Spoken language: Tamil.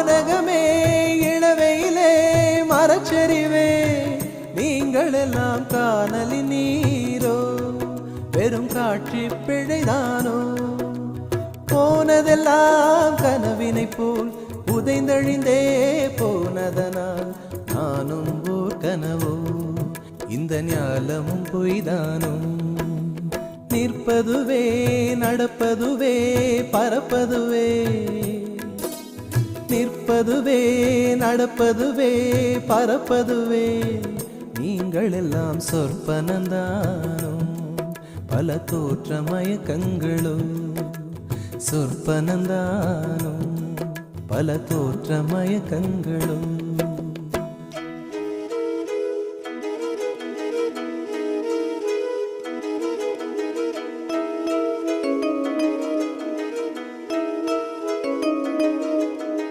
வானகமே இளவையிலே மரச்செறிவே நீங்கள் எல்லாம் காணலி நீரோ வெறும் காட்சி பிழைதானோ போனதெல்லாம் கனவினை போல் உதைந்தழிந்தே போனதனால் நானும் ஓர் கனவோ இந்த ஞாலமும் பொய்தானோ நிற்பதுவே நடப்பதுவே பறப்பதுவே நிற்பதுவே நடப்பதுவே பறப்பதுவே நீங்கள் எல்லாம் சொற்பனந்தானோ பல தோற்ற மயக்கங்களோ சொற்பனந்தானோ பல தோற்ற மயக்கங்களோ